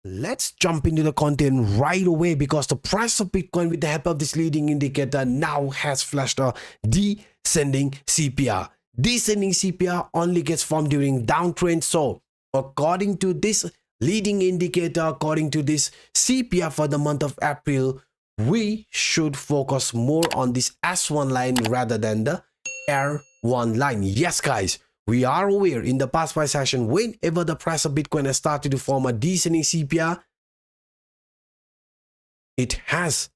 Let's jump into the content right away because the price of Bitcoin with the help of this leading indicator now has flashed a descending CPR. Descending CPR only gets formed during downtrend. So according to this leading indicator, according to this CPR for the month of April, we should focus more on this S1 line rather than the R1 line. Yes guys, we are aware in the past price action, whenever the price of Bitcoin has started to form a descending CPR, it has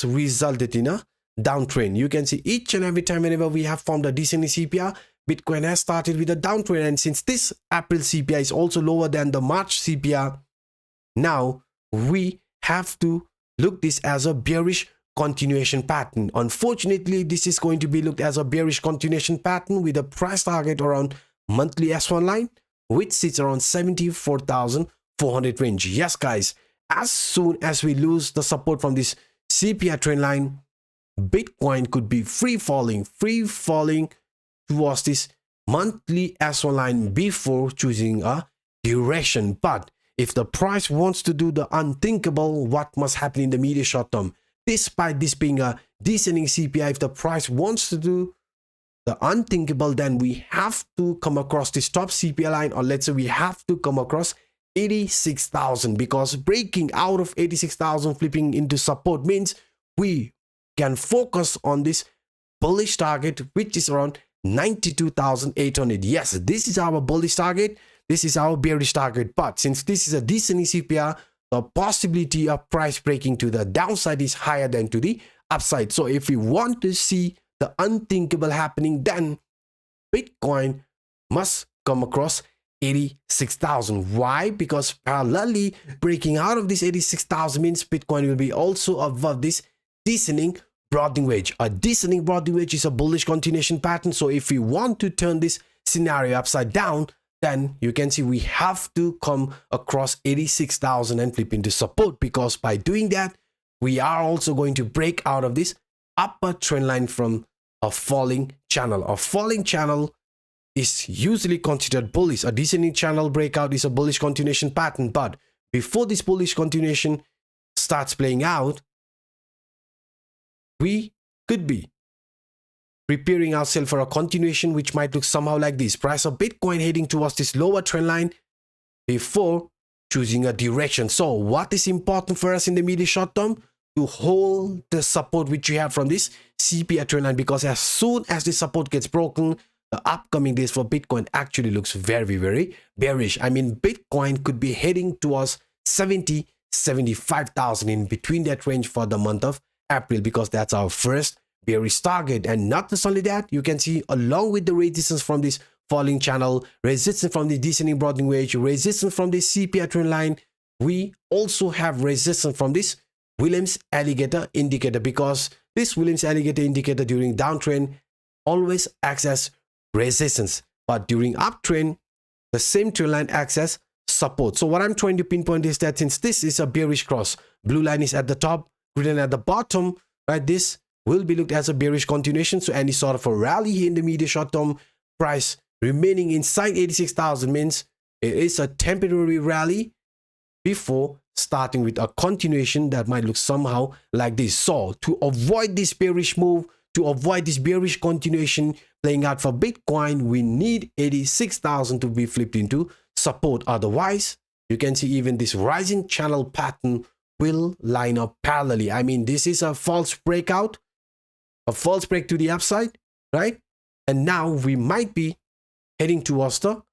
resulted in a downtrend. You can see each and every time whenever we have formed a descending CPR, Bitcoin has started with a downtrend. And since this April CPR is also lower than the March CPR, now we have to look this as a bearish continuation pattern. Unfortunately, this is going to be looked as a bearish continuation pattern with a price target around monthly S1 line, which sits around 74,400 range. Yes guys, as soon as we lose the support from this CPR trend line, Bitcoin could be free falling towards this monthly S1 line before choosing a direction. But if the price wants to do the unthinkable, what must happen in the medium short term? Despite this being a descending CPI, if the price wants to do the unthinkable, then we have to come across this top CPI line, or let's say we have to come across 86,000, because breaking out of 86,000 flipping into support means we can focus on this bullish target, which is around 92,800. Yes, this is our bullish target. This is our bearish target. But since this is a descending CPR, the possibility of price breaking to the downside is higher than to the upside. So if we want to see the unthinkable happening, then Bitcoin must come across 86,000. Why? Because parallelly breaking out of this 86,000 means Bitcoin will be also above this descending broadening wedge. A descending broadening wedge is a bullish continuation pattern. So if we want to turn this scenario upside down, then you can see we have to come across 86,000 and flip into support, because by doing that, we are also going to break out of this upper trend line from a falling channel. A falling channel is usually considered bullish. A descending channel breakout is a bullish continuation pattern. But before this bullish continuation starts playing out, we could be preparing ourselves for a continuation which might look somehow like this. Price of Bitcoin heading towards this lower trend line before choosing a direction. So what is important for us in the medium short term? To hold the support which we have from this CPR trend line, because as soon as the support gets broken, the upcoming days for Bitcoin actually looks very bearish. I mean, Bitcoin could be heading towards 75,000 in between that range for the month of April, because that's our first bearish target. And not just only that, you can see along with the resistance from this falling channel, resistance from the descending broadening wedge, resistance from this CPR trend line, we also have resistance from this Williams alligator indicator, because this Williams alligator indicator during downtrend always acts as resistance, but during uptrend the same trend line acts as support. So what I'm trying to pinpoint is that since this is a bearish cross, blue line is at the top, green line at the bottom, right? This will be looked as a bearish continuation. So any sort of a rally here in the medium short term, price remaining inside 86,000 means it is a temporary rally before starting with a continuation that might look somehow like this. So to avoid this bearish move, to avoid this bearish continuation playing out for Bitcoin, we need 86,000 to be flipped into support. Otherwise, you can see even this rising channel pattern will line up parallelly. I mean, this is a false breakout, a false break to the upside, right? And now we might be heading towards the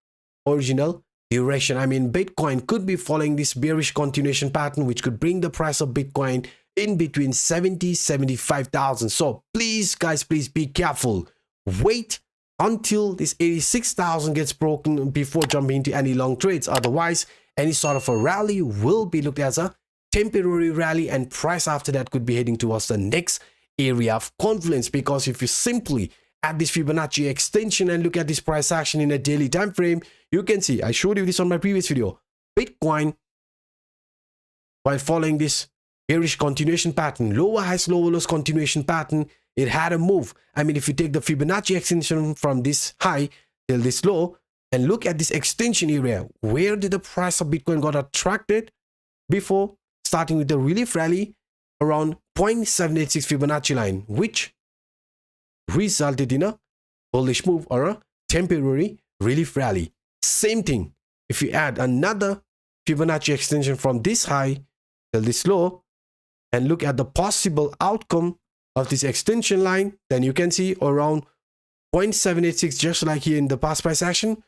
original direction. I mean, Bitcoin could be following this bearish continuation pattern, which could bring the price of Bitcoin in between 75,000. So please guys, please be careful. Wait until this 86,000 gets broken before jumping into any long trades. Otherwise, any sort of a rally will be looked as a temporary rally, and price after that could be heading towards the next area of confluence. Because if you simply add this Fibonacci extension and look at this price action in a daily time frame, you can see, I showed you this on my previous video, Bitcoin, while following this bearish continuation pattern, lower highs, lower lows continuation pattern, it had a move. I mean, if you take the Fibonacci extension from this high till this low and look at this extension area, where did the price of Bitcoin got attracted? before starting with the relief rally around 0.786 Fibonacci line, which resulted in a bullish move or a temporary relief rally. Same thing, if you add another Fibonacci extension from this high till this low and look at the possible outcome of this extension line, then you can see around 0.786, just like here in the past price action,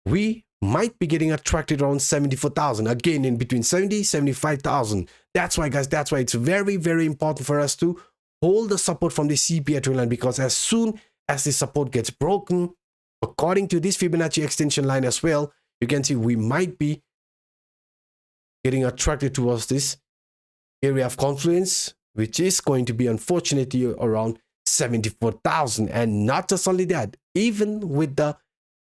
we might be getting attracted around 74,000, again in between 70 75,000. That's why, guys, that's why it's very, very important for us to hold the support from the CPR trend line, because as soon as the support gets broken, according to this Fibonacci extension line as well, you can see we might be getting attracted towards this area of confluence, which is going to be unfortunately around 74,000. And not just only that, even with the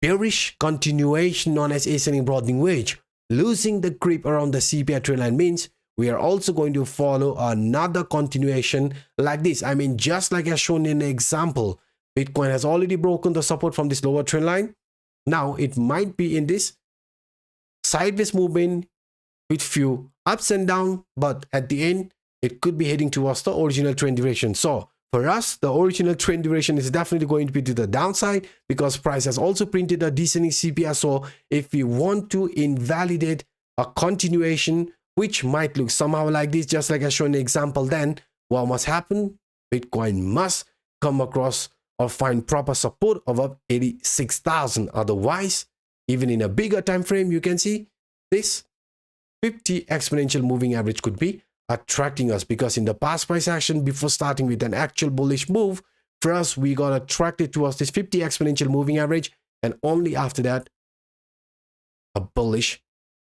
bearish continuation known as ascending broadening wedge losing the grip around the CPR trend line, means we are also going to follow another continuation like this. I mean, just like as shown in the example, Bitcoin has already broken the support from this lower trend line. Now it might be in this sideways movement with few ups and downs, but at the end it could be heading towards the original trend direction. So for us, the original trend direction is definitely going to be to the downside, because price has also printed a descending CPR. So if we want to invalidate a continuation which might look somehow like this, just like I shown in the example, then what must happen? Bitcoin must come across or find proper support of up 86,000. Otherwise, even in a bigger time frame, you can see this 50 exponential moving average could be attracting us, because in the past price action, before starting with an actual bullish move, for us, we got attracted towards this 50 exponential moving average, and only after that, a bullish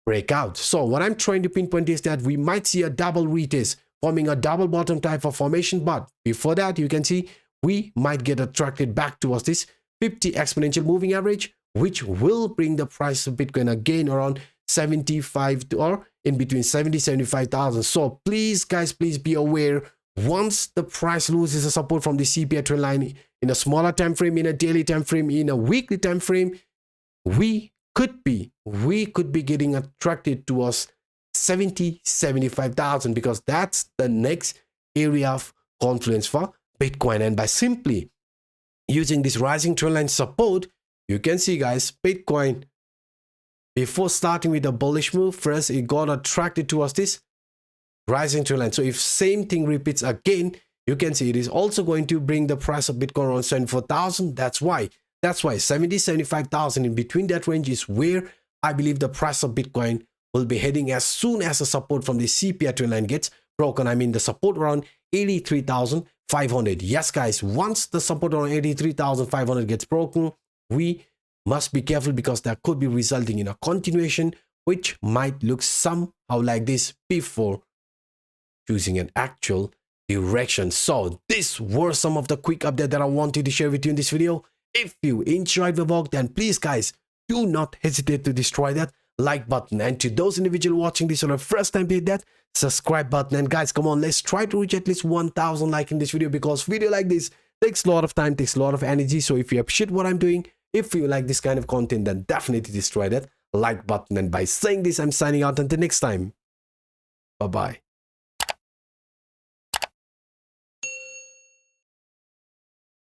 breakout. So what I'm trying to pinpoint is that we might see a double retest, forming a double bottom type of formation. But before that, you can see we might get attracted back towards this 50 exponential moving average, which will bring the price of Bitcoin again around 75 to, or in between 70 75,000. So please, guys, please be aware, once the price loses the support from the CPR trend line in a smaller time frame, in a daily time frame, in a weekly time frame, we could be getting attracted towards 70 75,000, because that's the next area of confluence for Bitcoin. And by simply using this rising trend line support, you can see, guys, Bitcoin, before starting with a bullish move, first it got attracted towards this rising trend line. So if same thing repeats again, you can see it is also going to bring the price of Bitcoin around 74,000. That's why 70 75,000, in between that range is where I believe the price of Bitcoin will be heading as soon as the support from the CPR trend line gets broken. I mean, the support around 83,500. Yes, guys, once the support around 83,500 gets broken, we must be careful, because that could be resulting in a continuation which might look somehow like this before choosing an actual direction. So these were some of the quick updates that I wanted to share with you in this video. If you enjoyed the vlog, then please, guys, do not hesitate to destroy that like button. And to those individuals watching this for the first time, hit that subscribe button. And guys, come on, let's try to reach at least 1,000 likes in this video, because video like this takes a lot of time, takes a lot of energy. So if you appreciate what I'm doing, if you like this kind of content, then definitely destroy that like button. And by saying this, I'm signing out until next time. Bye-bye.